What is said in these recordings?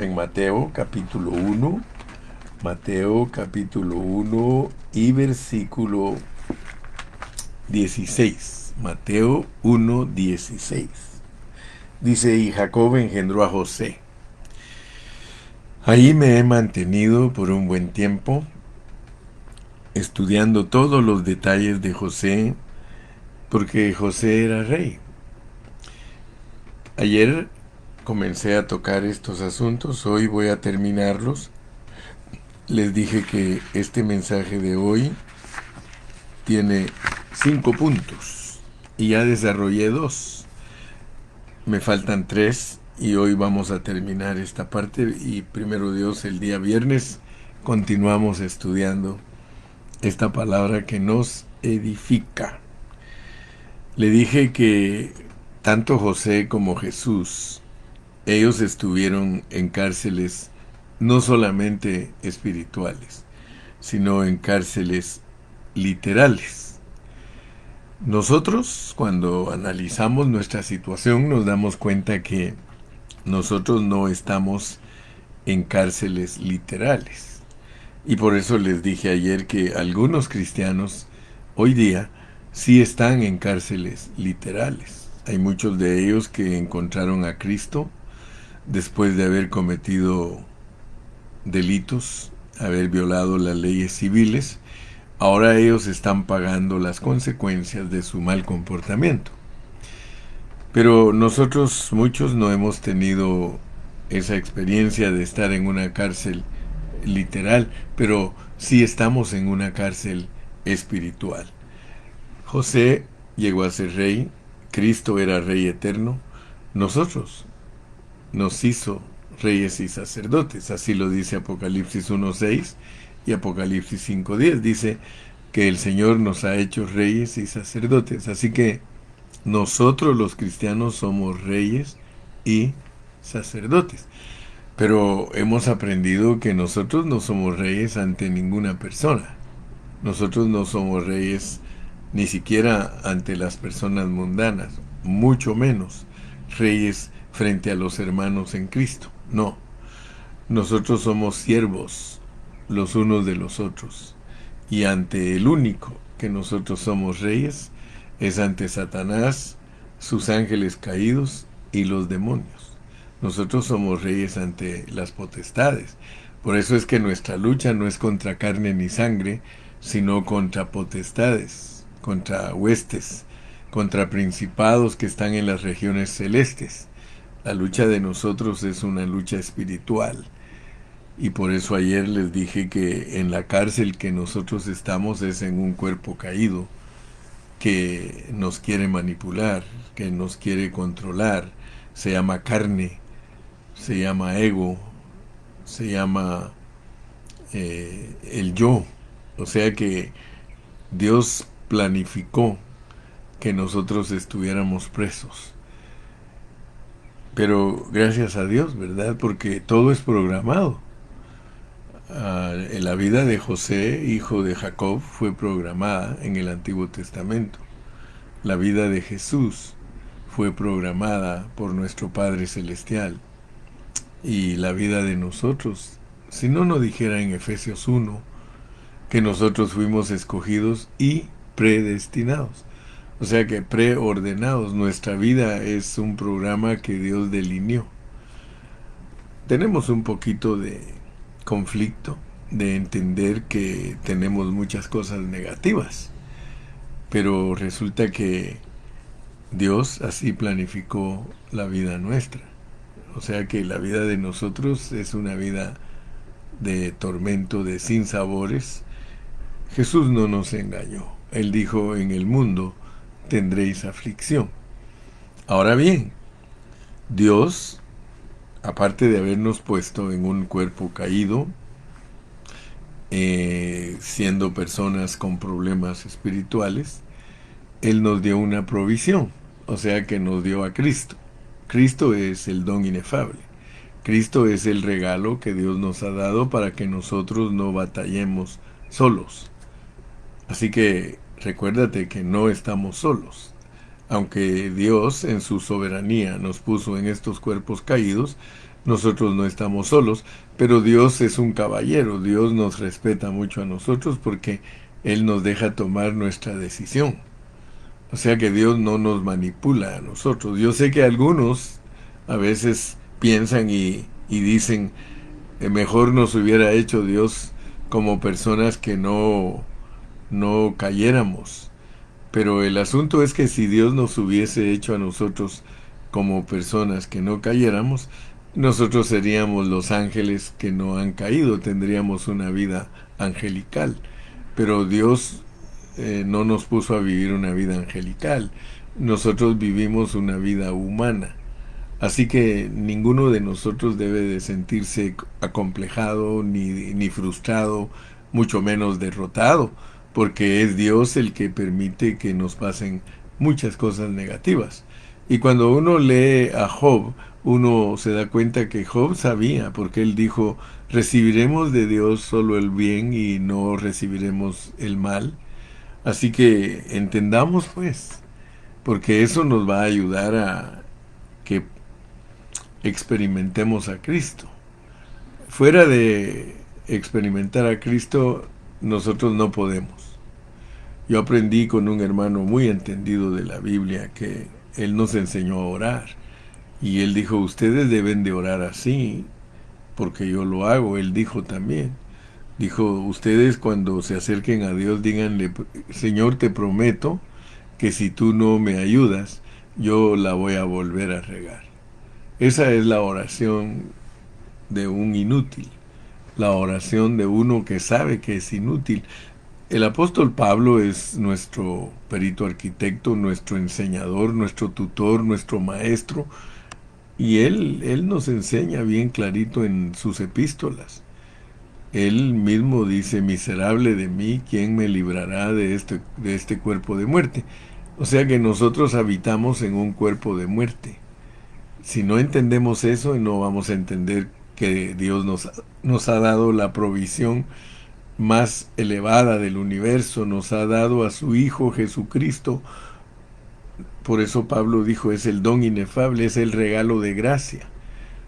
En Mateo capítulo 1 y versículo 16. Mateo 1:16. Dice, y Jacob engendró a José. Ahí me he mantenido por un buen tiempo, estudiando todos los detalles de José, porque José era rey. Ayer comencé a tocar estos asuntos, hoy voy a terminarlos. Les dije que este mensaje de hoy tiene 5 puntos y ya desarrollé 2. Me faltan 3 y hoy vamos a terminar esta parte y primero Dios el día viernes continuamos estudiando esta palabra que nos edifica. Le dije que tanto José como Jesús, ellos estuvieron en cárceles no solamente espirituales, sino en cárceles literales. Nosotros, cuando analizamos nuestra situación, nos damos cuenta que nosotros no estamos en cárceles literales. Y por eso les dije ayer que algunos cristianos hoy día sí están en cárceles literales. Hay muchos de ellos que encontraron a Cristo después de haber cometido delitos, haber violado las leyes civiles. Ahora ellos están pagando las consecuencias de su mal comportamiento. Pero nosotros muchos no hemos tenido esa experiencia de estar en una cárcel literal, pero sí estamos en una cárcel espiritual. José llegó a ser rey, Cristo era rey eterno, nosotros nos hizo reyes y sacerdotes, así lo dice Apocalipsis 1:6 y Apocalipsis 5:10, dice que el Señor nos ha hecho reyes y sacerdotes, así que nosotros los cristianos somos reyes y sacerdotes. Pero hemos aprendido que nosotros no somos reyes ante ninguna persona. Nosotros no somos reyes ni siquiera ante las personas mundanas, mucho menos reyes frente a los hermanos en Cristo. No, nosotros somos siervos los unos de los otros. Y ante el único que nosotros somos reyes es ante Satanás, sus ángeles caídos y los demonios. Nosotros somos reyes ante las potestades. Por eso es que nuestra lucha no es contra carne ni sangre, sino contra potestades, contra huestes, contra principados que están en las regiones celestes. La lucha de nosotros es una lucha espiritual. Y por eso ayer les dije que en la cárcel que nosotros estamos es en un cuerpo caído, que nos quiere manipular, que nos quiere controlar. Se llama carne, se llama ego, se llama el yo. O sea que Dios planificó que nosotros estuviéramos presos. Pero gracias a Dios, ¿verdad? Porque todo es programado. La vida de José, hijo de Jacob, fue programada en el Antiguo Testamento. La vida de Jesús fue programada por nuestro Padre Celestial. Y la vida de nosotros, si no nos dijera en Efesios 1 que nosotros fuimos escogidos y predestinados. O sea que preordenados, nuestra vida es un programa que Dios delineó. Tenemos un poquito de conflicto de entender que tenemos muchas cosas negativas, pero resulta que Dios así planificó la vida nuestra. O sea que la vida de nosotros es una vida de tormento, de sinsabores. Jesús no nos engañó. Él dijo, en el mundo tendréis aflicción. Ahora bien, Dios, aparte de habernos puesto en un cuerpo caído, siendo personas con problemas espirituales, Él nos dio una provisión, o sea que nos dio a Cristo. Cristo es el don inefable. Cristo es el regalo que Dios nos ha dado para que nosotros no batallemos solos. Así que recuérdate que no estamos solos. Aunque Dios en su soberanía nos puso en estos cuerpos caídos, nosotros no estamos solos, pero Dios es un caballero, Dios nos respeta mucho a nosotros porque Él nos deja tomar nuestra decisión. O sea que Dios no nos manipula a nosotros. Yo sé que algunos a veces piensan y dicen, mejor nos hubiera hecho Dios como personas que no cayéramos. Pero el asunto es que si Dios nos hubiese hecho a nosotros como personas que no cayéramos, nosotros seríamos los ángeles que no han caído, tendríamos una vida angelical. Pero Dios no nos puso a vivir una vida angelical, nosotros vivimos una vida humana. Así que ninguno de nosotros debe de sentirse acomplejado ni frustrado, mucho menos derrotado, porque es Dios el que permite que nos pasen muchas cosas negativas. Y cuando uno lee a Job, uno se da cuenta que Job sabía, porque él dijo, recibiremos de Dios solo el bien y no recibiremos el mal. Así que entendamos pues, porque eso nos va a ayudar a que experimentemos a Cristo. Fuera de experimentar a Cristo, nosotros no podemos. Yo aprendí con un hermano muy entendido de la Biblia que él nos enseñó a orar. Y él dijo, ustedes deben de orar así, porque yo lo hago. Él dijo también. Dijo, ustedes cuando se acerquen a Dios, díganle, Señor, te prometo que si tú no me ayudas, yo la voy a volver a regar. Esa es la oración de un inútil, la oración de uno que sabe que es inútil. El apóstol Pablo es nuestro perito arquitecto, nuestro enseñador, nuestro tutor, nuestro maestro, y él nos enseña bien clarito en sus epístolas. Él mismo dice, miserable de mí, ¿quién me librará de este cuerpo de muerte? O sea que nosotros habitamos en un cuerpo de muerte. Si no entendemos eso, no vamos a entender que Dios nos ha dado la provisión más elevada del universo, nos ha dado a su Hijo Jesucristo. Por eso Pablo dijo, es el don inefable, es el regalo de gracia.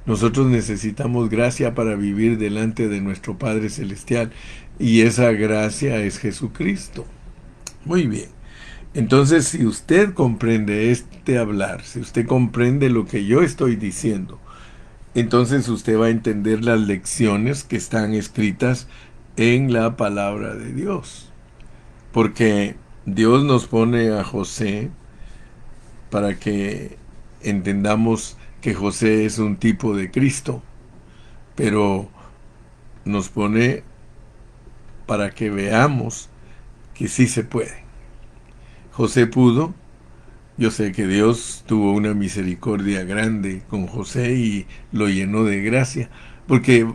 Nosotros necesitamos gracia para vivir delante de nuestro Padre Celestial, y esa gracia es Jesucristo. Muy bien. Entonces, si usted comprende este hablar, si usted comprende lo que yo estoy diciendo, entonces usted va a entender las lecciones que están escritas en la palabra de Dios. Porque Dios nos pone a José para que entendamos que José es un tipo de Cristo, pero nos pone para que veamos que sí se puede. José pudo. Yo sé que Dios tuvo una misericordia grande con José y lo llenó de gracia, porque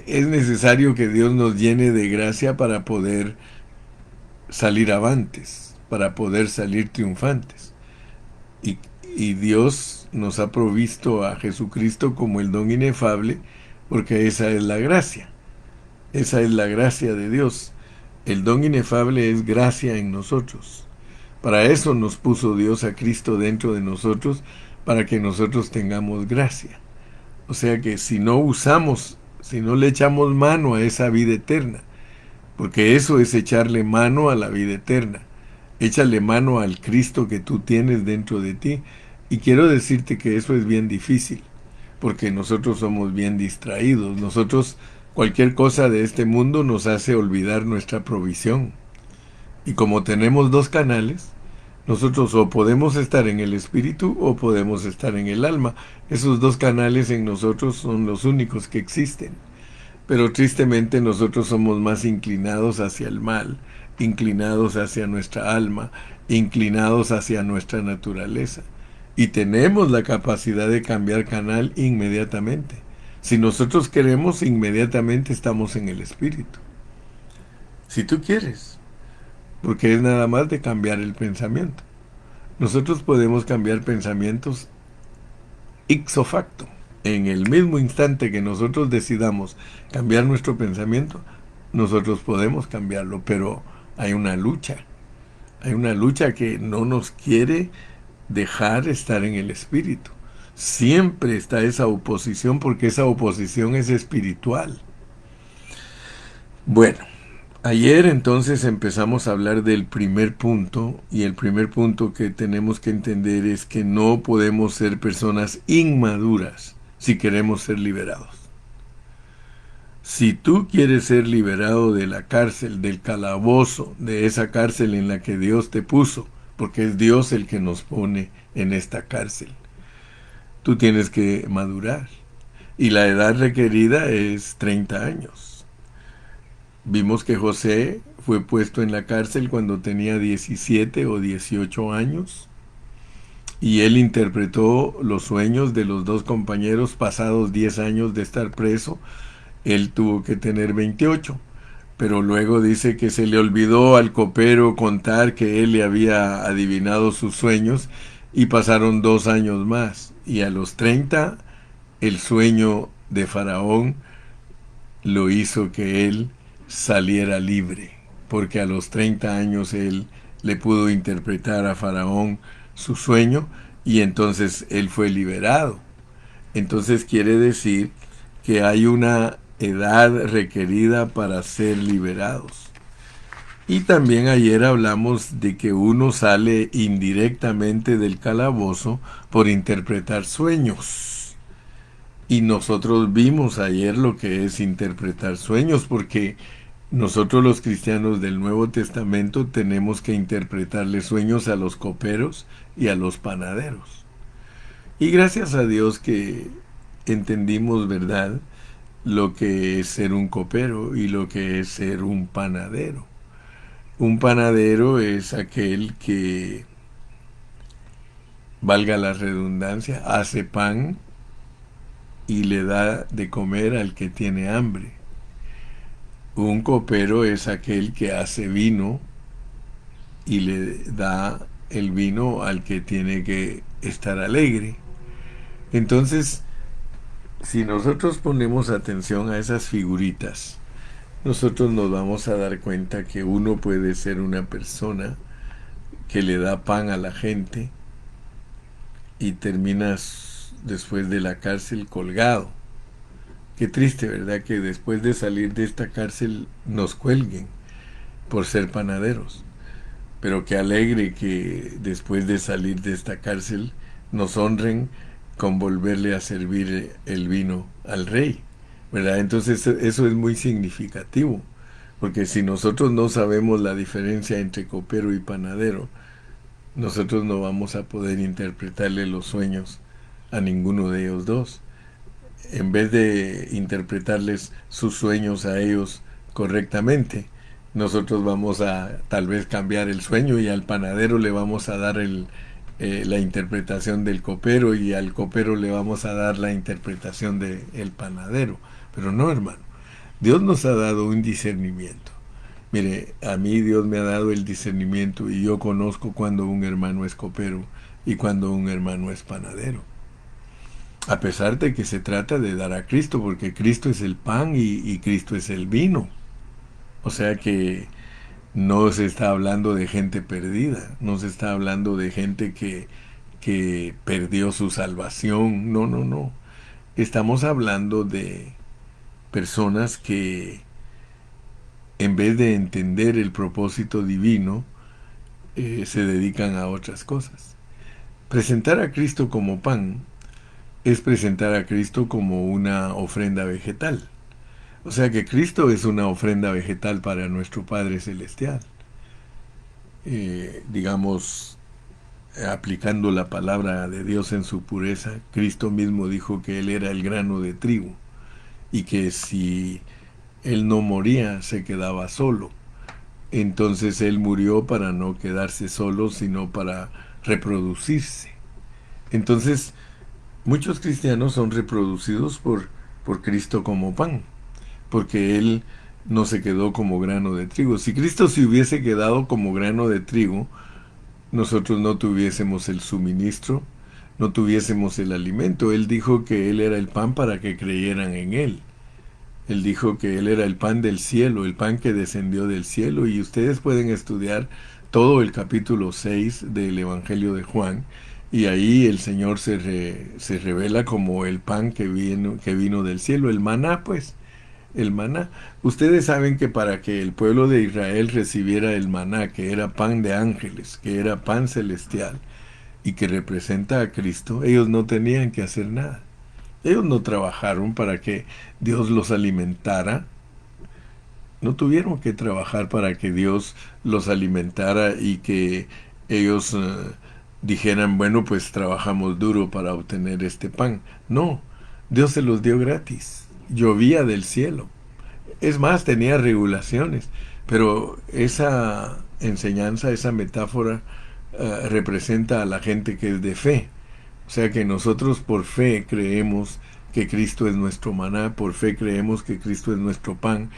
es necesario que Dios nos llene de gracia para poder salir avantes, para poder salir triunfantes. Y Dios nos ha provisto a Jesucristo como el don inefable, porque esa es la gracia. Esa es la gracia de Dios. El don inefable es gracia en nosotros. Para eso nos puso Dios a Cristo dentro de nosotros, para que nosotros tengamos gracia. O sea que si no usamos, si no le echamos mano a esa vida eterna, porque eso es echarle mano a la vida eterna, échale mano al Cristo que tú tienes dentro de ti. Y quiero decirte que eso es bien difícil, porque nosotros somos bien distraídos. Nosotros, cualquier cosa de este mundo nos hace olvidar nuestra provisión. Y como tenemos dos canales, nosotros o podemos estar en el espíritu o podemos estar en el alma. Esos dos canales en nosotros son los únicos que existen. Pero tristemente nosotros somos más inclinados hacia el mal, inclinados hacia nuestra alma, inclinados hacia nuestra naturaleza. Y tenemos la capacidad de cambiar canal inmediatamente. Si nosotros queremos, inmediatamente estamos en el espíritu. Si tú quieres. Porque es nada más de cambiar el pensamiento. Nosotros podemos cambiar pensamientos ipso facto. En el mismo instante que nosotros decidamos cambiar nuestro pensamiento, nosotros podemos cambiarlo, pero hay una lucha. Hay una lucha que no nos quiere dejar estar en el espíritu. Siempre está esa oposición porque esa oposición es espiritual. Bueno, ayer entonces empezamos a hablar del primer punto, y el primer punto que tenemos que entender es que no podemos ser personas inmaduras si queremos ser liberados. Si tú quieres ser liberado de la cárcel, del calabozo, de esa cárcel en la que Dios te puso, porque es Dios el que nos pone en esta cárcel, tú tienes que madurar. Y la edad requerida es 30 años. Vimos que José fue puesto en la cárcel cuando tenía 17 o 18 años, y él interpretó los sueños de los dos compañeros pasados 10 años de estar preso. Él tuvo que tener 28, pero luego dice que se le olvidó al copero contar que él le había adivinado sus sueños, y pasaron 2 años más, y a los 30 el sueño de Faraón lo hizo que él saliera libre, porque a los 30 años él le pudo interpretar a Faraón su sueño, y entonces él fue liberado. Entonces quiere decir que hay una edad requerida para ser liberados. Y también ayer hablamos de que uno sale indirectamente del calabozo por interpretar sueños. Y nosotros vimos ayer lo que es interpretar sueños, porque nosotros los cristianos del Nuevo Testamento tenemos que interpretarle sueños a los coperos y a los panaderos. Y gracias a Dios que entendimos, ¿verdad?, lo que es ser un copero y lo que es ser un panadero. Un panadero es aquel que, valga la redundancia, hace pan y le da de comer al que tiene hambre. Un copero es aquel que hace vino y le da el vino al que tiene que estar alegre. Entonces, si nosotros ponemos atención a esas figuritas, nosotros nos vamos a dar cuenta que uno puede ser una persona que le da pan a la gente y terminas después de la cárcel colgado. Qué triste, ¿verdad?, que después de salir de esta cárcel nos cuelguen por ser panaderos. Pero qué alegre que después de salir de esta cárcel nos honren con volverle a servir el vino al rey, ¿verdad? Entonces eso es muy significativo, porque si nosotros no sabemos la diferencia entre copero y panadero, nosotros no vamos a poder interpretarle los sueños a ninguno de ellos dos. En vez de interpretarles sus sueños a ellos correctamente, nosotros vamos a tal vez cambiar el sueño, y al panadero le vamos a dar la interpretación del copero, y al copero le vamos a dar la interpretación del panadero. Pero no, hermano, Dios nos ha dado un discernimiento. Mire, a mí Dios me ha dado el discernimiento, y yo conozco cuando un hermano es copero y cuando un hermano es panadero. A pesar de que se trata de dar a Cristo, porque Cristo es el pan y Cristo es el vino. O sea que no se está hablando de gente perdida, no se está hablando de gente que perdió su salvación. No, no, no. Estamos hablando de personas que, en vez de entender el propósito divino, se dedican a otras cosas. Presentar a Cristo como pan es presentar a Cristo como una ofrenda vegetal. O sea que Cristo es una ofrenda vegetal para nuestro Padre Celestial. Digamos, aplicando la palabra de Dios en su pureza, Cristo mismo dijo que Él era el grano de trigo, y que si Él no moría, se quedaba solo. Entonces Él murió para no quedarse solo, sino para reproducirse. Entonces, muchos cristianos son reproducidos por Cristo como pan, porque Él no se quedó como grano de trigo. Si Cristo se hubiese quedado como grano de trigo, nosotros no tuviésemos el suministro, no tuviésemos el alimento. Él dijo que Él era el pan para que creyeran en Él. Él dijo que Él era el pan del cielo, el pan que descendió del cielo, y ustedes pueden estudiar todo el capítulo 6 del Evangelio de Juan, Y ahí el Señor se revela como el pan que vino del cielo, el maná, pues, el maná. Ustedes saben que para que el pueblo de Israel recibiera el maná, que era pan de ángeles, que era pan celestial y que representa a Cristo, ellos no tenían que hacer nada. Ellos no trabajaron para que Dios los alimentara. No tuvieron que trabajar para que Dios los alimentara y que ellos dijeran, bueno, pues trabajamos duro para obtener este pan. No, Dios se los dio gratis. Llovía del cielo. Es más, tenía regulaciones. Pero esa enseñanza, esa metáfora, representa a la gente que es de fe. O sea que nosotros por fe creemos que Cristo es nuestro maná, por fe creemos que Cristo es nuestro pan.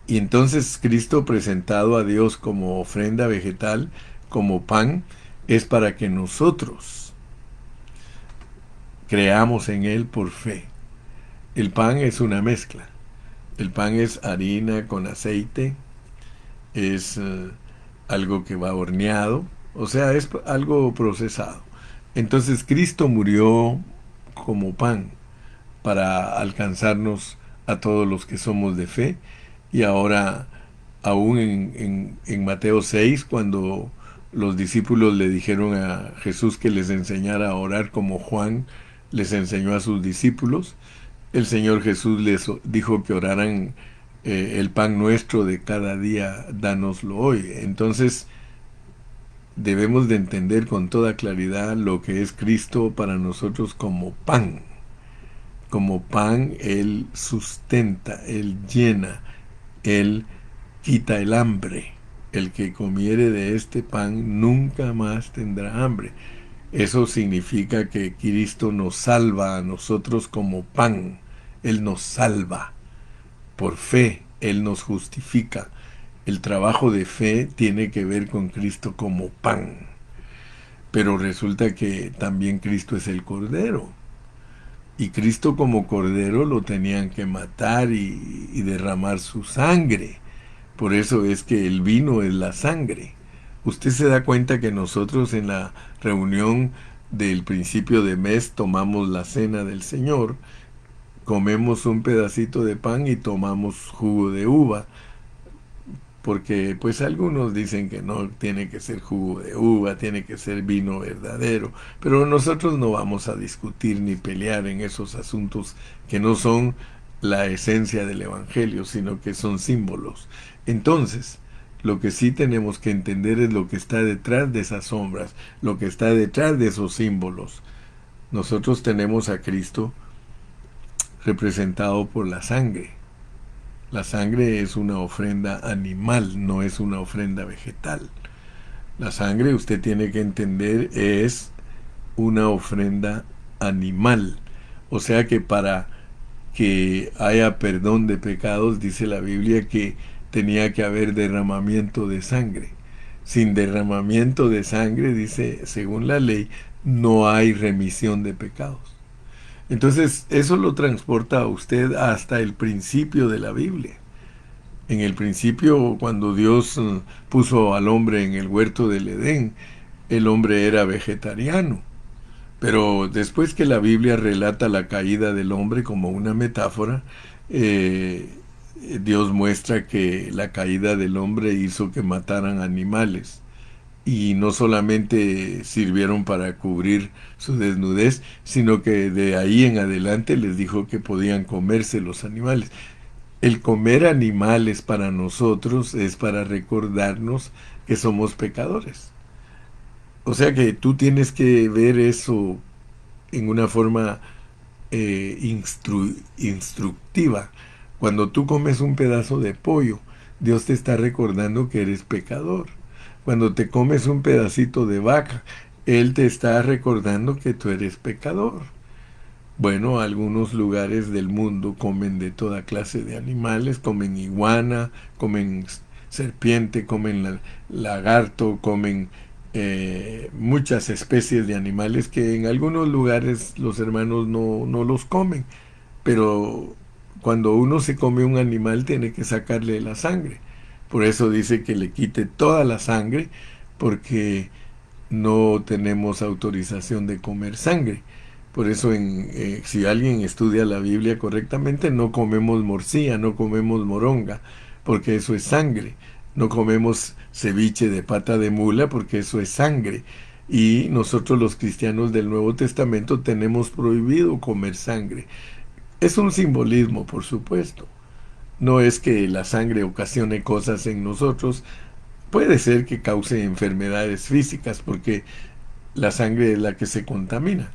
Y entonces Cristo presentado a Dios como ofrenda vegetal, como pan, es para que nosotros creamos en Él por fe. El pan es una mezcla. El pan es harina con aceite, es algo que va horneado, o sea, es algo procesado. Entonces Cristo murió como pan para alcanzarnos a todos los que somos de fe. Y ahora, aún en Mateo 6, cuando los discípulos le dijeron a Jesús que les enseñara a orar como Juan les enseñó a sus discípulos, el Señor Jesús les dijo que oraran el pan nuestro de cada día, dánoslo hoy. Entonces, debemos de entender con toda claridad lo que es Cristo para nosotros como pan. Como pan, Él sustenta, Él llena, Él quita el hambre. El que comiere de este pan nunca más tendrá hambre. Eso significa que Cristo nos salva a nosotros como pan. Él nos salva. Por fe, Él nos justifica. El trabajo de fe tiene que ver con Cristo como pan. Pero resulta que también Cristo es el Cordero. Y Cristo como Cordero lo tenían que matar y derramar su sangre. Por eso es que el vino es la sangre. Usted se da cuenta que nosotros en la reunión del principio de mes tomamos la cena del Señor, comemos un pedacito de pan y tomamos jugo de uva, porque pues algunos dicen que no tiene que ser jugo de uva, tiene que ser vino verdadero, pero nosotros no vamos a discutir ni pelear en esos asuntos que no son la esencia del Evangelio, sino que son símbolos. Entonces, lo que sí tenemos que entender es lo que está detrás de esas sombras, lo que está detrás de esos símbolos. Nosotros tenemos a Cristo representado por la sangre. La sangre es una ofrenda animal, no es una ofrenda vegetal. La sangre, usted tiene que entender, es una ofrenda animal. O sea que para que haya perdón de pecados, dice la Biblia que tenía que haber derramamiento de sangre. Sin derramamiento de sangre, dice, según la ley, no hay remisión de pecados. Entonces, eso lo transporta a usted hasta el principio de la Biblia. En el principio, cuando Dios puso al hombre en el huerto del Edén, el hombre era vegetariano. Pero después que la Biblia relata la caída del hombre como una metáfora, Dios muestra que la caída del hombre hizo que mataran animales. Y no solamente sirvieron para cubrir su desnudez, sino que de ahí en adelante les dijo que podían comerse los animales. El comer animales para nosotros es para recordarnos que somos pecadores. O sea que tú tienes que ver eso en una forma instructiva. Cuando tú comes un pedazo de pollo, Dios te está recordando que eres pecador. Cuando te comes un pedacito de vaca, Él te está recordando que tú eres pecador. Bueno, algunos lugares del mundo comen de toda clase de animales, comen iguana, comen serpiente, comen lagarto, comen muchas especies de animales que en algunos lugares los hermanos no los comen. Pero cuando uno se come un animal tiene que sacarle la sangre. Por eso dice que le quite toda la sangre, porque no tenemos autorización de comer sangre. Por eso si alguien estudia la Biblia correctamente, no comemos morcilla, no comemos moronga, porque eso es sangre. No comemos ceviche de pata de mula, porque eso es sangre. Y nosotros los cristianos del Nuevo Testamento tenemos prohibido comer sangre. Es un simbolismo, por supuesto. No es que la sangre ocasione cosas en nosotros. Puede ser que cause enfermedades físicas, porque la sangre es la que se contamina.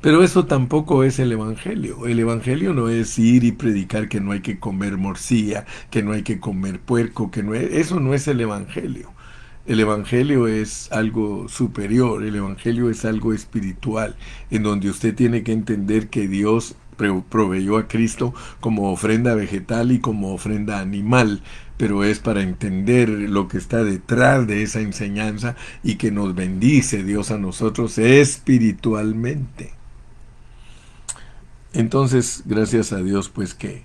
Pero eso tampoco es el Evangelio. El Evangelio no es ir y predicar que no hay que comer morcilla, que no hay que comer puerco, eso no es el Evangelio. El Evangelio es algo superior, el Evangelio es algo espiritual, en donde usted tiene que entender que Dios proveyó a Cristo como ofrenda vegetal y como ofrenda animal, pero es para entender lo que está detrás de esa enseñanza y que nos bendice Dios a nosotros espiritualmente. Entonces, gracias a Dios, pues que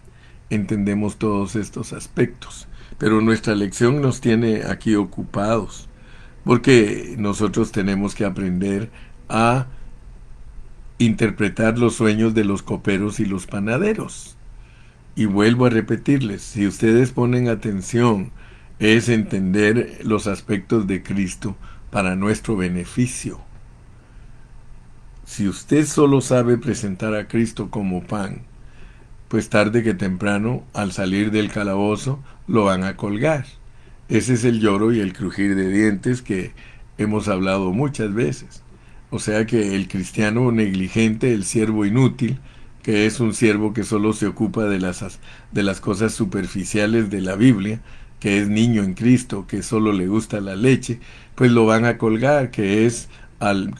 entendemos todos estos aspectos. Pero nuestra lección nos tiene aquí ocupados, porque nosotros tenemos que aprender a interpretar los sueños de los coperos y los panaderos. Y vuelvo a repetirles, si ustedes ponen atención, es entender los aspectos de Cristo para nuestro beneficio. Si usted solo sabe presentar a Cristo como pan, pues tarde que temprano, al salir del calabozo, lo van a colgar. Ese es el lloro y el crujir de dientes que hemos hablado muchas veces. O sea que el cristiano negligente, el siervo inútil, que es un siervo que solo se ocupa de las cosas superficiales de la Biblia, que es niño en Cristo, que solo le gusta la leche, pues lo van a colgar, que es al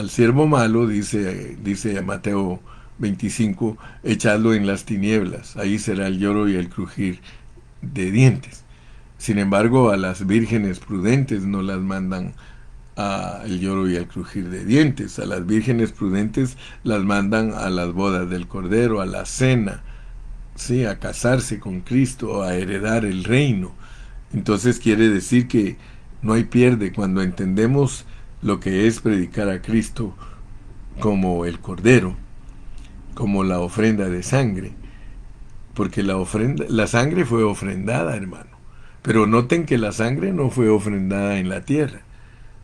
siervo malo, dice Mateo 25, echadlo en las tinieblas, ahí será el lloro y el crujir de dientes. Sin embargo, a las vírgenes prudentes no las mandan al lloro y al crujir de dientes. A las vírgenes prudentes las mandan a las bodas del Cordero, a la cena, sí, a casarse con Cristo, a heredar el reino. Entonces quiere decir que no hay pierde cuando entendemos lo que es predicar a Cristo como el Cordero, como la ofrenda de sangre, porque la sangre fue ofrendada, hermano. Pero noten que la sangre no fue ofrendada en la tierra.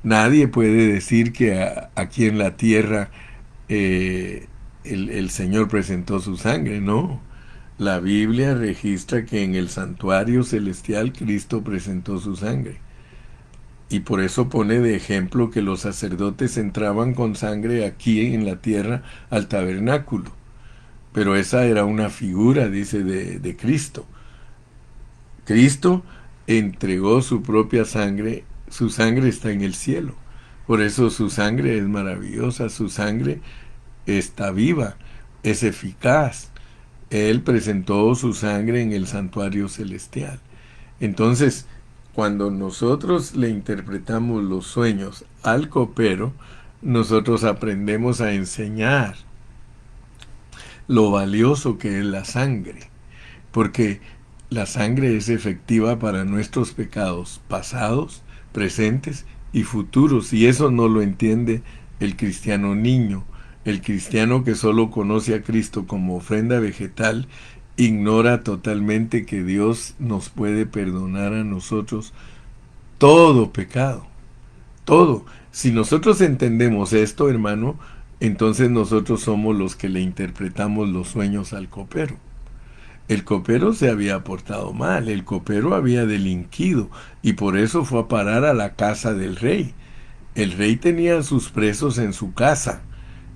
Nadie puede decir que aquí en la tierra el Señor presentó su sangre, no. La Biblia registra que en el santuario celestial Cristo presentó su sangre. Y por eso pone de ejemplo que los sacerdotes entraban con sangre aquí en la tierra al tabernáculo. Pero esa era una figura, dice, de Cristo. Cristo entregó su propia sangre, su sangre está en el cielo. Por eso su sangre es maravillosa, su sangre está viva, es eficaz. Él presentó su sangre en el santuario celestial. Entonces, cuando nosotros le interpretamos los sueños al copero, nosotros aprendemos a enseñar lo valioso que es la sangre, porque la sangre es efectiva para nuestros pecados pasados, presentes y futuros, y eso no lo entiende el cristiano niño. El cristiano que solo conoce a Cristo como ofrenda vegetal ignora totalmente que Dios nos puede perdonar a nosotros todo pecado, todo. Si nosotros entendemos esto, hermano, entonces nosotros somos los que le interpretamos los sueños al copero. El copero se había portado mal, el copero había delinquido y por eso fue a parar a la casa del rey. El rey tenía a sus presos en su casa.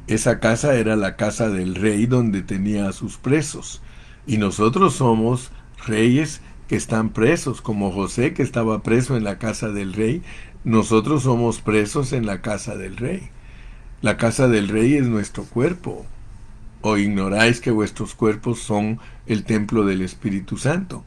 Esa casa era la casa del rey donde tenía a sus presos. Y nosotros somos reyes que están presos, como José que estaba preso en la casa del rey. Nosotros somos presos en la casa del rey. La casa del rey es nuestro cuerpo. ¿O ignoráis que vuestros cuerpos son el templo del Espíritu Santo?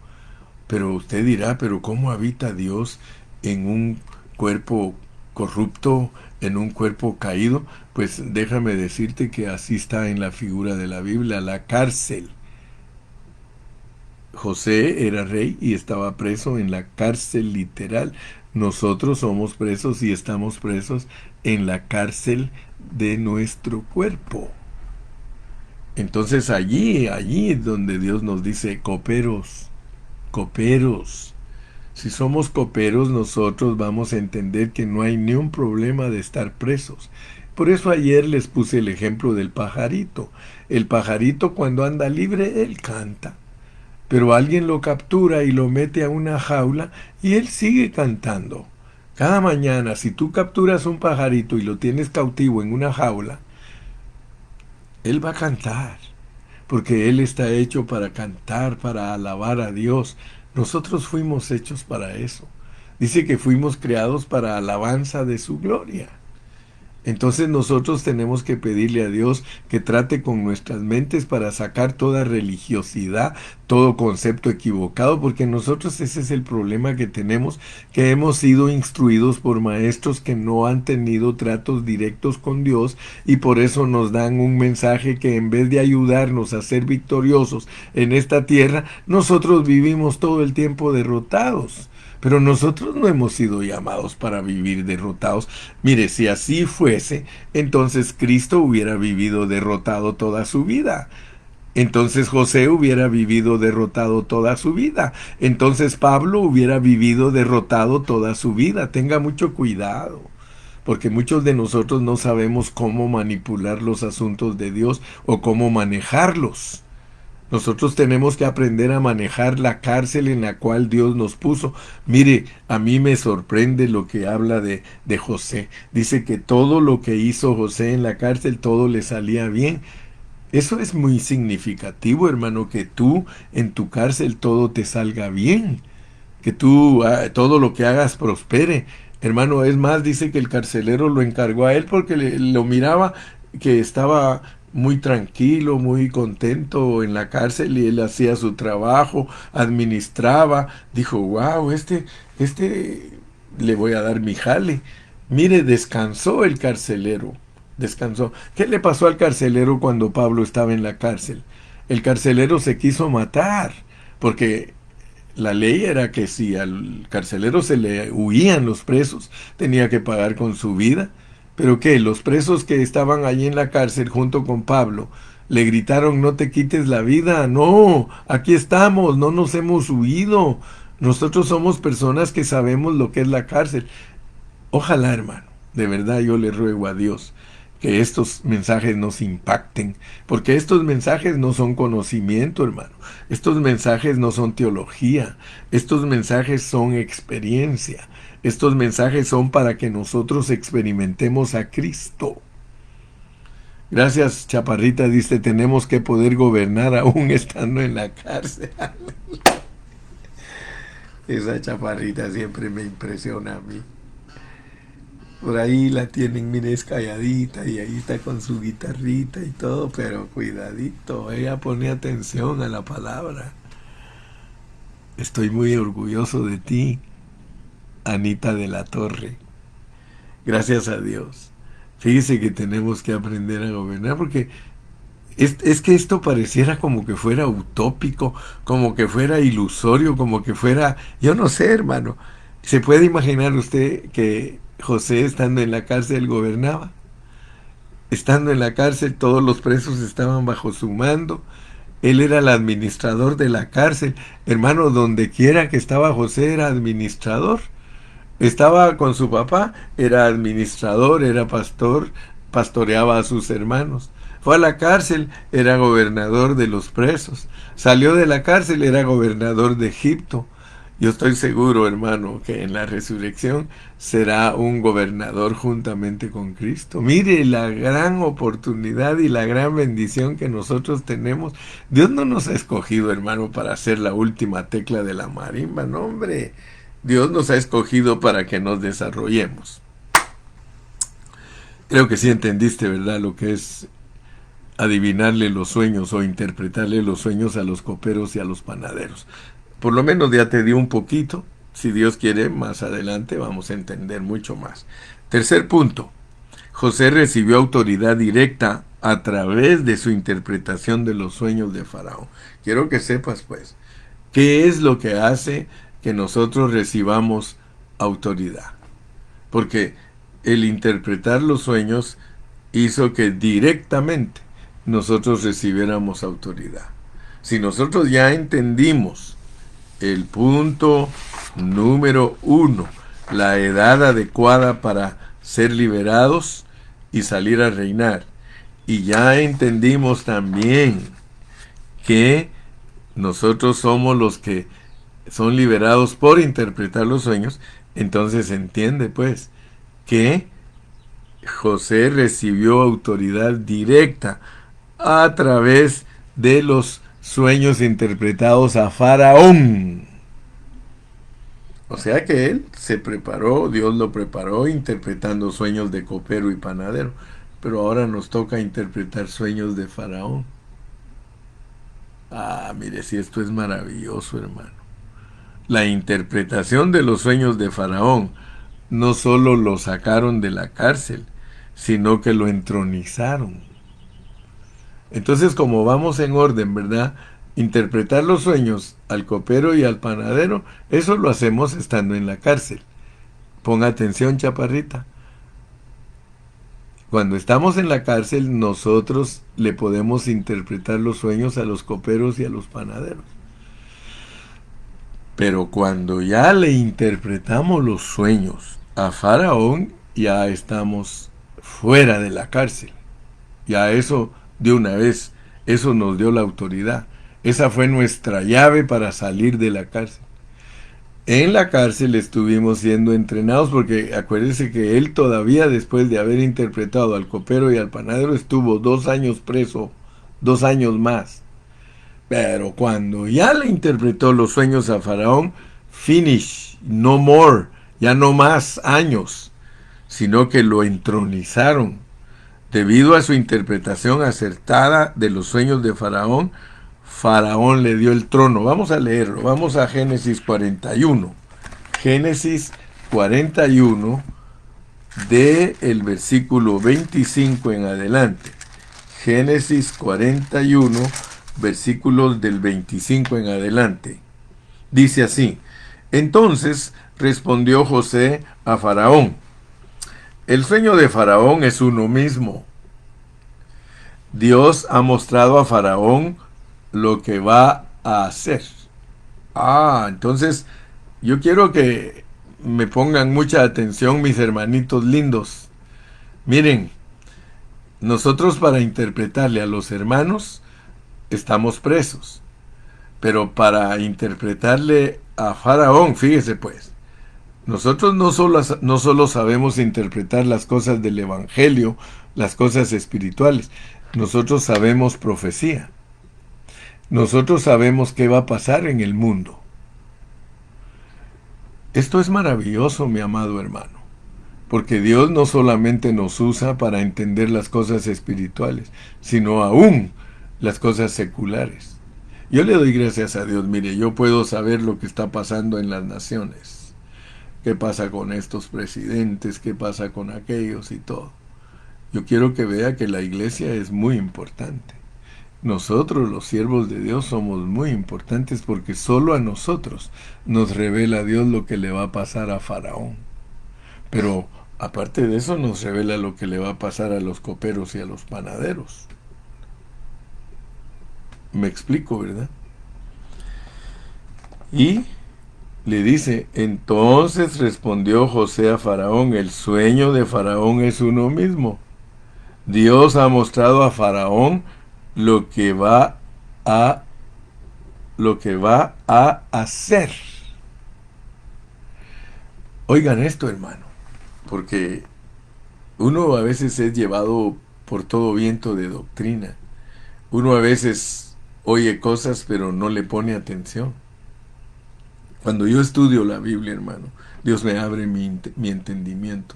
Pero usted dirá, ¿pero cómo habita Dios en un cuerpo corrupto, en un cuerpo caído? Pues déjame decirte que así está en la figura de la Biblia, la cárcel. José era rey y estaba preso en la cárcel literal. Nosotros somos presos y estamos presos en la cárcel de nuestro cuerpo. Entonces allí es donde Dios nos dice, coperos, coperos. Si somos coperos, nosotros vamos a entender que no hay ni un problema de estar presos. Por eso ayer les puse el ejemplo del pajarito. El pajarito cuando anda libre, él canta. Pero alguien lo captura y lo mete a una jaula y él sigue cantando. Cada mañana, si tú capturas un pajarito y lo tienes cautivo en una jaula, él va a cantar, porque él está hecho para cantar, para alabar a Dios. Nosotros fuimos hechos para eso. Dice que fuimos creados para alabanza de su gloria. Entonces nosotros tenemos que pedirle a Dios que trate con nuestras mentes para sacar toda religiosidad, todo concepto equivocado, porque nosotros ese es el problema que tenemos, que hemos sido instruidos por maestros que no han tenido tratos directos con Dios y por eso nos dan un mensaje que en vez de ayudarnos a ser victoriosos en esta tierra, nosotros vivimos todo el tiempo derrotados. Pero nosotros no hemos sido llamados para vivir derrotados. Mire, si así fuese, entonces Cristo hubiera vivido derrotado toda su vida. Entonces José hubiera vivido derrotado toda su vida. Entonces Pablo hubiera vivido derrotado toda su vida. Tenga mucho cuidado, porque muchos de nosotros no sabemos cómo manipular los asuntos de Dios o cómo manejarlos. Nosotros tenemos que aprender a manejar la cárcel en la cual Dios nos puso. Mire, a mí me sorprende lo que habla de José. Dice que todo lo que hizo José en la cárcel, todo le salía bien. Eso es muy significativo, hermano, que tú en tu cárcel todo te salga bien. Que tú todo lo que hagas prospere. Hermano, es más, dice que el carcelero lo encargó a él porque lo miraba que estaba muy tranquilo, muy contento en la cárcel y él hacía su trabajo, administraba, dijo, wow, este le voy a dar mi jale. Mire, descansó el carcelero, descansó. ¿Qué le pasó al carcelero cuando Pablo estaba en la cárcel? El carcelero se quiso matar, porque la ley era que si al carcelero se le huían los presos, tenía que pagar con su vida. Pero ¿qué? Los presos que estaban allí en la cárcel junto con Pablo le gritaron, no te quites la vida. No, aquí estamos, no nos hemos huido. Nosotros somos personas que sabemos lo que es la cárcel. Ojalá, hermano, de verdad yo le ruego a Dios que estos mensajes nos impacten, porque estos mensajes no son conocimiento, hermano. Estos mensajes no son teología. Estos mensajes son experiencia. Estos mensajes son para que nosotros experimentemos a Cristo. Gracias, Chaparrita, dice, tenemos que poder gobernar aún estando en la cárcel. Esa Chaparrita siempre me impresiona a mí. Por ahí la tienen, mire, es calladita y ahí está con su guitarrita y todo, pero cuidadito, ella pone atención a la palabra. Estoy muy orgulloso de ti, Anita de la Torre. Gracias a Dios. Fíjese que tenemos que aprender a gobernar porque es que esto pareciera como que fuera utópico, como que fuera ilusorio, como que fuera, yo no sé, hermano. ¿Se puede imaginar usted que José estando en la cárcel gobernaba? Estando en la cárcel todos los presos estaban bajo su mando. Él era el administrador de la cárcel. Hermano, donde quiera que estaba José era administrador. Estaba con su papá, era administrador, era pastor, pastoreaba a sus hermanos. Fue a la cárcel, era gobernador de los presos. Salió de la cárcel, era gobernador de Egipto. Yo estoy seguro, hermano, que en la resurrección será un gobernador juntamente con Cristo. Mire la gran oportunidad y la gran bendición que nosotros tenemos. Dios no nos ha escogido, hermano, para hacer la última tecla de la marimba, no, hombre. Dios nos ha escogido para que nos desarrollemos. Creo que sí entendiste, ¿verdad?, lo que es adivinarle los sueños o interpretarle los sueños a los coperos y a los panaderos. Por lo menos ya te di un poquito. Si Dios quiere, más adelante vamos a entender mucho más. Tercer punto. José recibió autoridad directa a través de su interpretación de los sueños de Faraón. Quiero que sepas, pues, ¿Qué es lo que hace que nosotros recibamos autoridad? Porque el interpretar los sueños hizo que directamente nosotros recibiéramos autoridad. Si nosotros ya entendimos el punto número 1, la edad adecuada para ser liberados y salir a reinar, y ya entendimos también que nosotros somos los que son liberados por interpretar los sueños, entonces entiende pues que José recibió autoridad directa a través de los sueños interpretados a Faraón. O sea que él se preparó, Dios lo preparó interpretando sueños de copero y panadero, pero ahora nos toca interpretar sueños de Faraón. Ah, mire, si esto es maravilloso, hermano. La interpretación de los sueños de Faraón no solo lo sacaron de la cárcel, sino que lo entronizaron. Entonces, como vamos en orden, ¿verdad? Interpretar los sueños al copero y al panadero, eso lo hacemos estando en la cárcel. Ponga atención, chaparrita. Cuando estamos en la cárcel, nosotros le podemos interpretar los sueños a los coperos y a los panaderos. Pero cuando ya le interpretamos los sueños a Faraón, ya estamos fuera de la cárcel. Ya eso de una vez, eso nos dio la autoridad. Esa fue nuestra llave para salir de la cárcel. En la cárcel estuvimos siendo entrenados porque acuérdense que él todavía después de haber interpretado al copero y al panadero estuvo 2 años preso, 2 años más. Pero cuando ya le interpretó los sueños a Faraón, finish, no more, ya no más años, sino que lo entronizaron. Debido a su interpretación acertada de los sueños de Faraón, Faraón le dio el trono. Vamos a leerlo, vamos a Génesis 41. Génesis 41, del versículo 25 en adelante. Génesis 41, versículos del 25 en adelante. Dice así: entonces respondió José a Faraón: el sueño de Faraón es uno mismo. Dios ha mostrado a Faraón lo que va a hacer. Entonces yo quiero que me pongan mucha atención, mis hermanitos lindos. Miren, nosotros para interpretarle a los hermanos estamos presos, pero para interpretarle a Faraón, fíjese pues, nosotros no solo sabemos interpretar las cosas del Evangelio, las cosas espirituales, nosotros sabemos profecía. Nosotros sabemos qué va a pasar en el mundo. Esto es maravilloso, mi amado hermano, porque Dios no solamente nos usa para entender las cosas espirituales, sino aún las cosas seculares. Yo le doy gracias a Dios, mire, yo puedo saber lo que está pasando en las naciones. ¿Qué pasa con estos presidentes? ¿Qué pasa con aquellos y todo? Yo quiero que vea que la iglesia es muy importante. Nosotros, los siervos de Dios, somos muy importantes porque solo a nosotros nos revela Dios lo que le va a pasar a Faraón. Pero aparte de eso nos revela lo que le va a pasar a los coperos y a los panaderos. Me explico, ¿verdad? Y le dice: entonces respondió José a Faraón: el sueño de Faraón es uno mismo. Dios ha mostrado a Faraón lo que va a hacer. Oigan esto, hermano, porque uno a veces es llevado por todo viento de doctrina. Uno a veces oye cosas pero no le pone atención. Cuando yo estudio la Biblia, hermano, Dios me abre mi entendimiento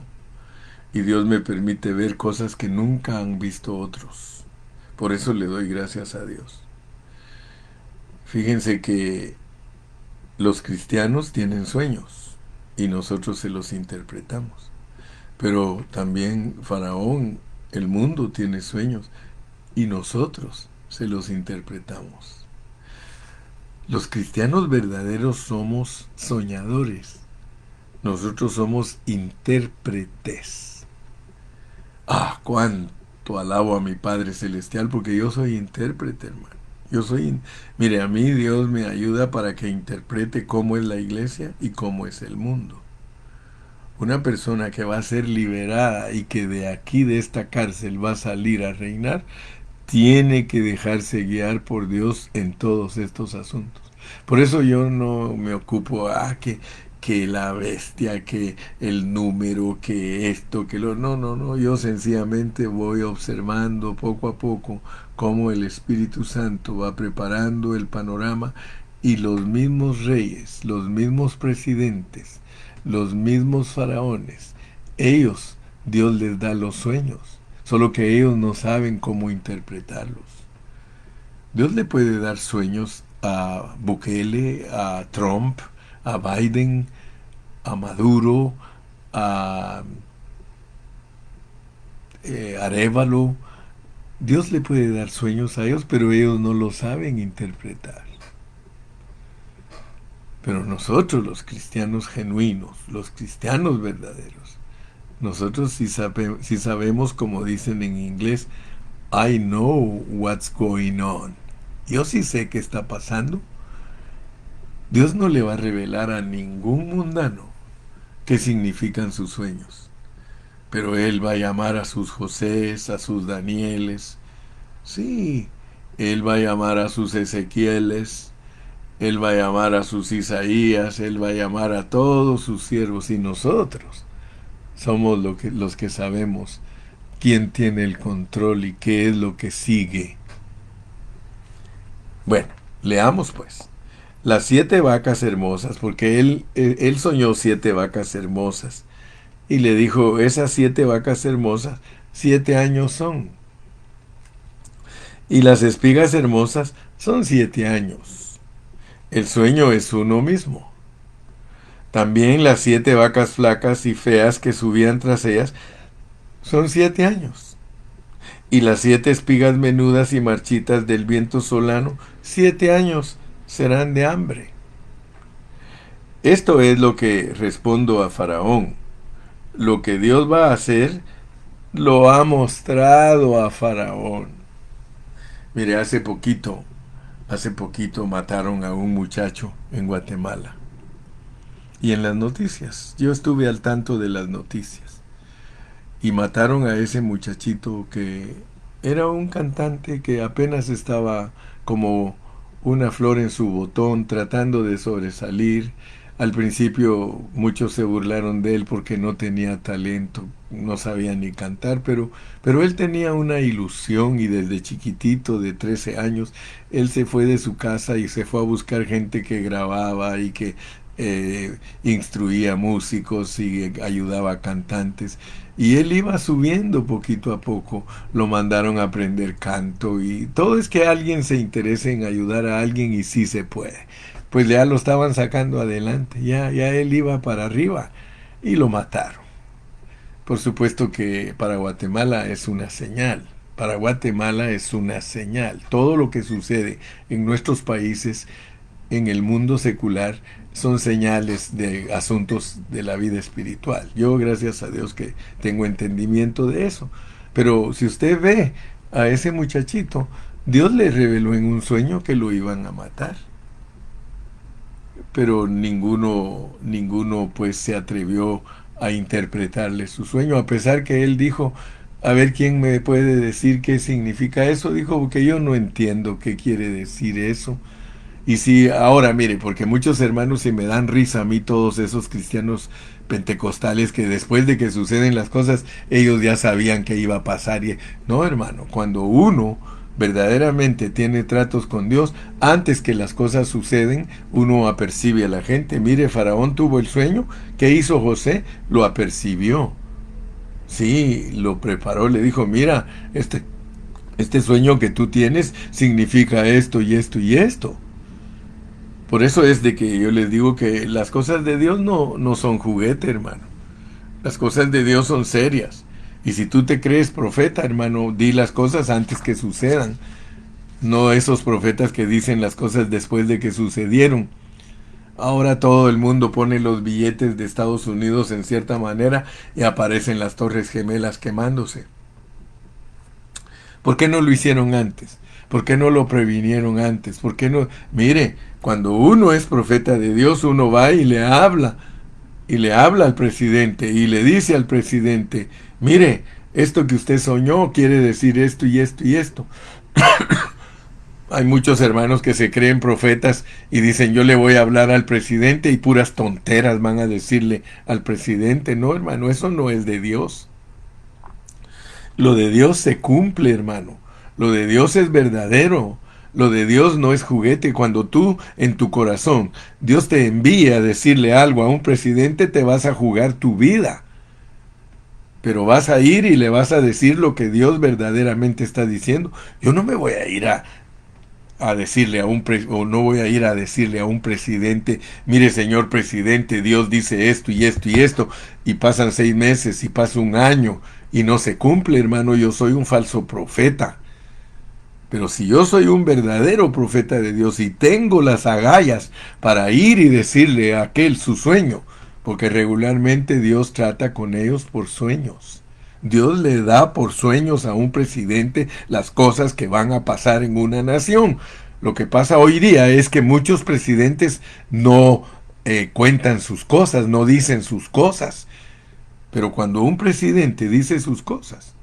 y Dios me permite ver cosas que nunca han visto otros. Por eso le doy gracias a Dios. Fíjense que los cristianos tienen sueños y nosotros se los interpretamos. Pero también Faraón, el mundo, tiene sueños y nosotros se los interpretamos. Los cristianos verdaderos somos soñadores. Nosotros somos intérpretes. Ah, cuánto alabo a mi Padre Celestial, porque yo soy intérprete, hermano. Mire, a mí Dios me ayuda para que interprete cómo es la iglesia y cómo es el mundo. Una persona que va a ser liberada y que de aquí, de esta cárcel, va a salir a reinar, tiene que dejarse guiar por Dios en todos estos asuntos. Por eso yo no me ocupo, que la bestia, que el número, que esto, que lo... No, no, no, yo sencillamente voy observando poco a poco cómo el Espíritu Santo va preparando el panorama y los mismos reyes, los mismos presidentes, los mismos faraones, ellos, Dios les da los sueños, solo que ellos no saben cómo interpretarlos. Dios le puede dar sueños a Bukele, a Trump, a Biden, a Maduro, a Arévalo. Dios le puede dar sueños a ellos, pero ellos no lo saben interpretar. Pero nosotros, los cristianos genuinos, los cristianos verdaderos, nosotros sí sabemos, como dicen en inglés, I know what's going on. Yo sí sé qué está pasando. Dios no le va a revelar a ningún mundano qué significan sus sueños. Pero Él va a llamar a sus Josés, a sus Danieles. Sí, Él va a llamar a sus Ezequieles. Él va a llamar a sus Isaías. Él va a llamar a todos sus siervos. Y nosotros somos los que sabemos quién tiene el control y qué es lo que sigue. Bueno, leamos pues. Las 7 vacas hermosas, porque él soñó 7 vacas hermosas. Y le dijo, esas 7 vacas hermosas, 7 años son. Y las espigas hermosas son 7 años. El sueño es uno mismo. También las 7 vacas flacas y feas que subían tras ellas son 7 años. Y las 7 espigas menudas y marchitas del viento solano, 7 años serán de hambre. Esto es lo que respondo a Faraón. Lo que Dios va a hacer, lo ha mostrado a Faraón. Mire, hace poquito mataron a un muchacho en Guatemala. Y en las noticias, yo estuve al tanto de las noticias. Y mataron a ese muchachito que era un cantante que apenas estaba como una flor en su botón, tratando de sobresalir. Al principio muchos se burlaron de él porque no tenía talento, no sabía ni cantar, pero él tenía una ilusión y desde chiquitito, de 13 años, él se fue de su casa y se fue a buscar gente que grababa y que instruía músicos y ayudaba a cantantes. Y él iba subiendo poquito a poco, lo mandaron a aprender canto y todo es que alguien se interese en ayudar a alguien y sí se puede. Pues ya lo estaban sacando adelante, ya él iba para arriba y lo mataron. Por supuesto que para Guatemala es una señal, para Guatemala es una señal. Todo lo que sucede en nuestros países, en el mundo secular, son señales de asuntos de la vida espiritual. Yo, gracias a Dios, que tengo entendimiento de eso. Pero si usted ve a ese muchachito, Dios le reveló en un sueño que lo iban a matar. Pero ninguno pues se atrevió a interpretarle su sueño, a pesar que él dijo, a ver quién me puede decir qué significa eso. Dijo, porque yo no entiendo qué quiere decir eso. Y si ahora, mire, porque muchos hermanos se me dan risa a mí, todos esos cristianos pentecostales, que después de que suceden las cosas, ellos ya sabían que iba a pasar. No, hermano, cuando uno verdaderamente tiene tratos con Dios, antes que las cosas suceden, uno apercibe a la gente. Mire, Faraón tuvo el sueño, ¿qué hizo José? Lo apercibió. Sí, lo preparó, le dijo, mira, este sueño que tú tienes significa esto y esto y esto. Por eso es de que yo les digo que las cosas de Dios no son juguete, hermano. Las cosas de Dios son serias. Y si tú te crees profeta, hermano, di las cosas antes que sucedan. no esos profetas que dicen las cosas después de que sucedieron. Ahora todo el mundo pone los billetes de Estados Unidos en cierta manera y aparecen las Torres Gemelas quemándose. ¿Por qué no lo hicieron antes? ¿Por qué no lo previnieron antes? ¿Por qué no? Mire, cuando uno es profeta de Dios, uno va y le habla al presidente y le dice al presidente, mire, esto que usted soñó quiere decir esto y esto y esto. Hay muchos hermanos que se creen profetas y dicen yo le voy a hablar al presidente y puras tonteras van a decirle al presidente. No, hermano, eso no es de Dios. Lo de Dios se cumple, hermano. Lo de Dios es verdadero. Lo de Dios no es juguete. Cuando tú en tu corazón Dios te envía a decirle algo a un presidente, te vas a jugar tu vida. Pero vas a ir y le vas a decir lo que Dios verdaderamente está diciendo. Yo no me voy a ir a decirle o no voy a ir a decirle a un presidente, mire señor presidente, Dios dice esto y esto y esto, y pasan 6 meses y pasa un año y no se cumple, hermano. Yo soy un falso profeta. Pero si yo soy un verdadero profeta de Dios y tengo las agallas para ir y decirle a aquel su sueño, porque regularmente Dios trata con ellos por sueños. Dios le da por sueños a un presidente las cosas que van a pasar en una nación. Lo que pasa hoy día es que muchos presidentes no cuentan sus cosas, no dicen sus cosas. Pero cuando un presidente dice sus cosas,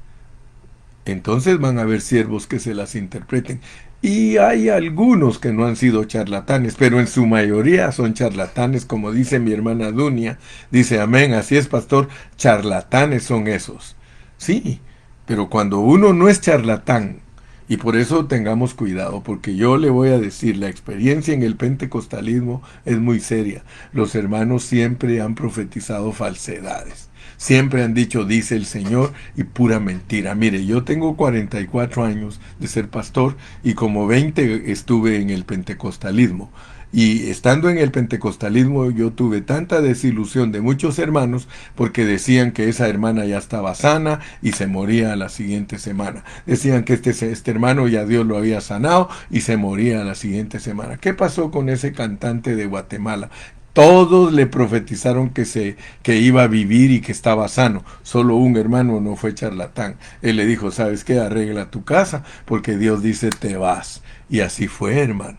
entonces van a haber siervos que se las interpreten. Y hay algunos que no han sido charlatanes, pero en su mayoría son charlatanes, como dice mi hermana Dunia. Dice, amén, así es, pastor, charlatanes son esos. Sí, pero cuando uno no es charlatán, y por eso tengamos cuidado, porque yo le voy a decir, la experiencia en el pentecostalismo es muy seria. Los hermanos siempre han profetizado falsedades. Siempre han dicho, dice el Señor, y pura mentira. Mire, yo tengo 44 años de ser pastor y como 20 estuve en el pentecostalismo. Y estando en el pentecostalismo yo tuve tanta desilusión de muchos hermanos porque decían que esa hermana ya estaba sana y se moría a la siguiente semana. Decían que este hermano ya Dios lo había sanado y se moría a la siguiente semana. ¿Qué pasó con ese cantante de Guatemala? Todos le profetizaron que iba a vivir y que estaba sano. Solo un hermano no fue charlatán. Él le dijo, ¿sabes qué? Arregla tu casa porque Dios dice te vas. Y así fue, hermano.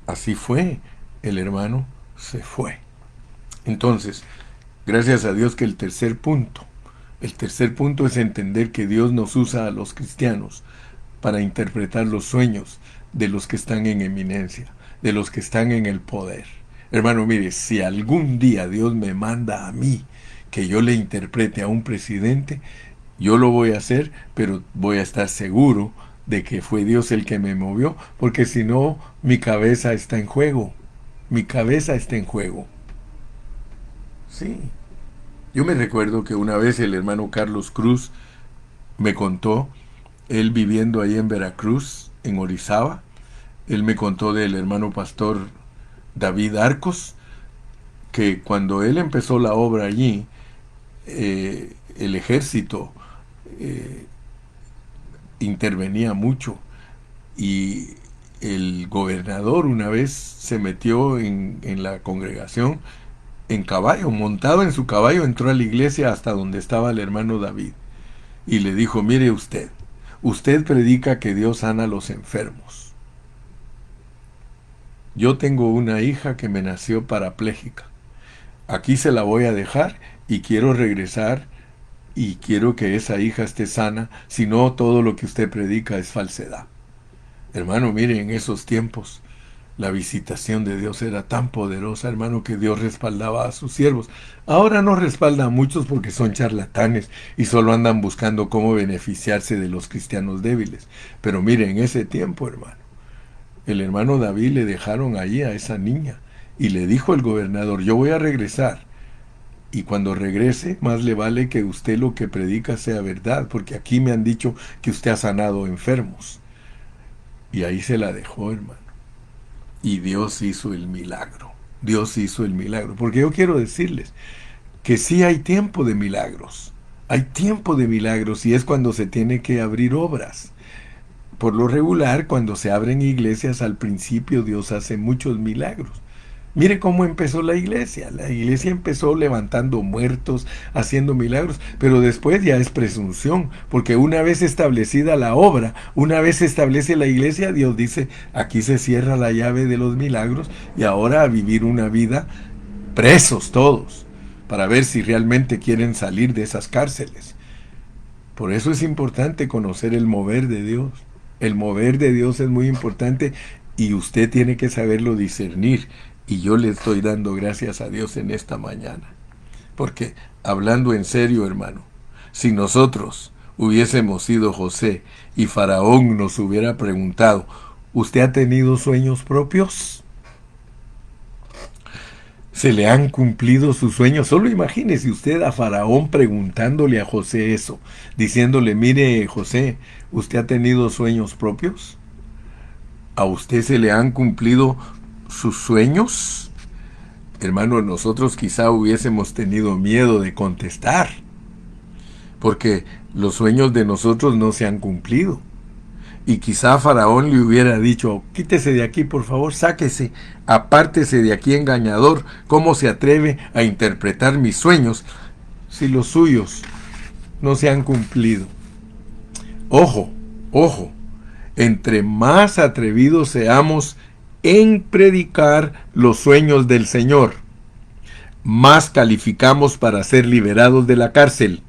Así fue. El hermano se fue. Entonces, gracias a Dios que el tercer punto es entender que Dios nos usa a los cristianos para interpretar los sueños de los que están en eminencia, de los que están en el poder. Hermano, mire, si algún día Dios me manda a mí que yo le interprete a un presidente, yo lo voy a hacer, pero voy a estar seguro de que fue Dios el que me movió, porque si no, mi cabeza está en juego. Mi cabeza está en juego. Sí. Yo me recuerdo que una vez el hermano Carlos Cruz me contó, él viviendo ahí en Veracruz, en Orizaba, él me contó del hermano pastor David Arcos, que cuando él empezó la obra allí, el ejército eh, intervenía mucho y el gobernador una vez se metió en la congregación en caballo, montado en su caballo, entró a la iglesia hasta donde estaba el hermano David y le dijo, mire usted predica que Dios sana a los enfermos. Yo tengo una hija que me nació parapléjica. Aquí se la voy a dejar y quiero regresar y quiero que esa hija esté sana, si no todo lo que usted predica es falsedad. Hermano, mire, en esos tiempos la visitación de Dios era tan poderosa, hermano, que Dios respaldaba a sus siervos. Ahora no respalda a muchos porque son charlatanes y solo andan buscando cómo beneficiarse de los cristianos débiles. Pero mire, en ese tiempo, hermano, el hermano David le dejaron allí a esa niña y le dijo el gobernador, yo voy a regresar y cuando regrese más le vale que usted lo que predica sea verdad, porque aquí me han dicho que usted ha sanado enfermos. Y ahí se la dejó, hermano. Y Dios hizo el milagro. Dios hizo el milagro. Porque yo quiero decirles que sí hay tiempo de milagros. Hay tiempo de milagros y es cuando se tiene que abrir obras. por lo regular, cuando se abren iglesias, al principio Dios hace muchos milagros. Mire cómo empezó la iglesia. La iglesia empezó levantando muertos, haciendo milagros, pero después ya es presunción, porque una vez establecida la obra, una vez se establece la iglesia, Dios dice, aquí se cierra la llave de los milagros y ahora a vivir una vida presos todos, para ver si realmente quieren salir de esas cárceles. Por eso es importante conocer el mover de Dios. El mover de Dios es muy importante y usted tiene que saberlo discernir. Y yo le estoy dando gracias a Dios en esta mañana. Porque, hablando en serio, hermano, si nosotros hubiésemos sido José y Faraón nos hubiera preguntado, ¿usted ha tenido sueños propios? ¿Se le han cumplido sus sueños? Solo imagínese usted a Faraón preguntándole a José eso, diciéndole, mire José, ¿usted ha tenido sueños propios? ¿A usted se le han cumplido sus sueños? Hermano, nosotros quizá hubiésemos tenido miedo de contestar, porque los sueños de nosotros no se han cumplido. Y quizá Faraón le hubiera dicho, quítese de aquí por favor, sáquese, apártese de aquí engañador, ¿cómo se atreve a interpretar mis sueños si los suyos no se han cumplido? Ojo, ojo, entre más atrevidos seamos en predicar los sueños del Señor, más calificamos para ser liberados de la cárcel.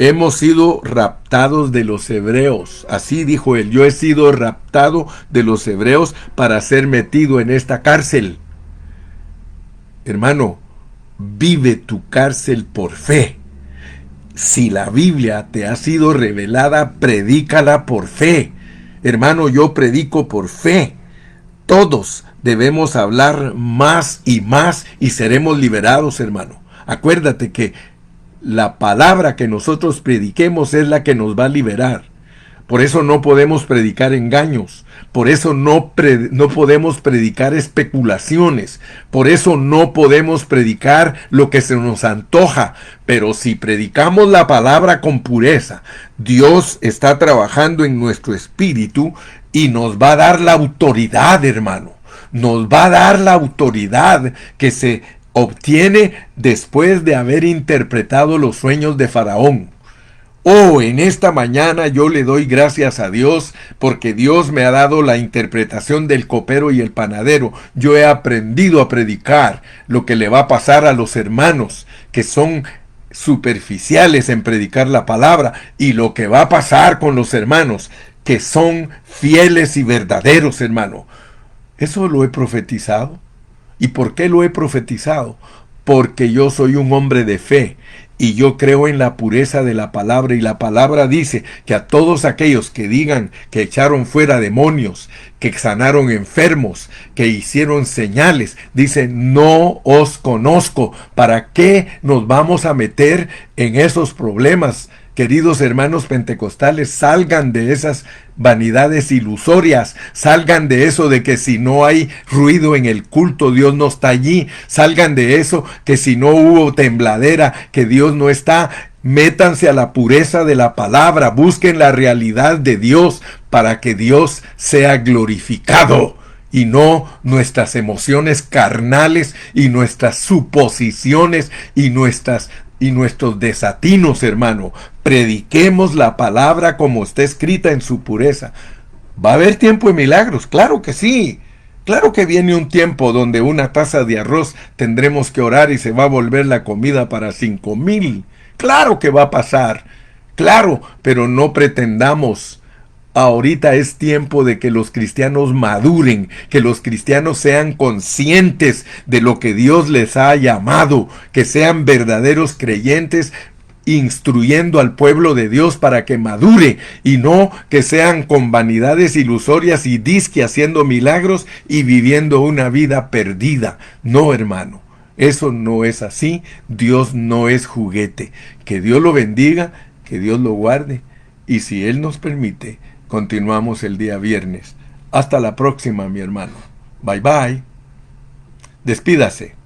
Hemos sido raptados de los hebreos. Así dijo él, yo he sido raptado de los hebreos para ser metido en esta cárcel. Hermano, vive tu cárcel por fe. Si la Biblia te ha sido revelada, predícala por fe. Hermano, yo predico por fe. Todos debemos hablar más y seremos liberados, hermano. Acuérdate que la palabra que nosotros prediquemos es la que nos va a liberar. Por eso no podemos predicar engaños. Por eso no podemos predicar especulaciones. Por eso no podemos predicar lo que se nos antoja. Pero si predicamos la palabra con pureza, Dios está trabajando en nuestro espíritu y nos va a dar la autoridad, hermano. Nos va a dar la autoridad que se obtiene después de haber interpretado los sueños de Faraón. Oh, en esta mañana yo le doy gracias a Dios porque Dios me ha dado la interpretación del copero y el panadero. Yo he aprendido a predicar lo que le va a pasar a los hermanos que son superficiales en predicar la palabra y lo que va a pasar con los hermanos que son fieles y verdaderos, hermano. Eso lo he profetizado. ¿Y por qué lo he profetizado? Porque yo soy un hombre de fe y yo creo en la pureza de la palabra, y la palabra dice que a todos aquellos que digan que echaron fuera demonios, que sanaron enfermos, que hicieron señales, dice, no os conozco. ¿Para qué nos vamos a meter en esos problemas? Queridos hermanos pentecostales, salgan de esas vanidades ilusorias, salgan de eso de que si no hay ruido en el culto, Dios no está allí, salgan de eso que si no hubo tembladera, que Dios no está. Métanse a la pureza de la palabra, busquen la realidad de Dios para que Dios sea glorificado y no nuestras emociones carnales y nuestras suposiciones y nuestros desatinos, hermano. Prediquemos la palabra como está escrita en su pureza. ¿Va a haber tiempo de milagros? Claro que sí. Claro que viene un tiempo donde una taza de arroz tendremos que orar y se va a volver la comida para 5,000. Claro que va a pasar. Claro, pero no pretendamos. Ahorita es tiempo de que los cristianos maduren, que los cristianos sean conscientes de lo que Dios les ha llamado, que sean verdaderos creyentes, instruyendo al pueblo de Dios para que madure, y no que sean con vanidades ilusorias y disque haciendo milagros y viviendo una vida perdida. No, hermano, eso no es así. Dios no es juguete. Que Dios lo bendiga, que Dios lo guarde, y si Él nos permite, continuamos el día viernes. Hasta la próxima, mi hermano. Bye bye. Despídase.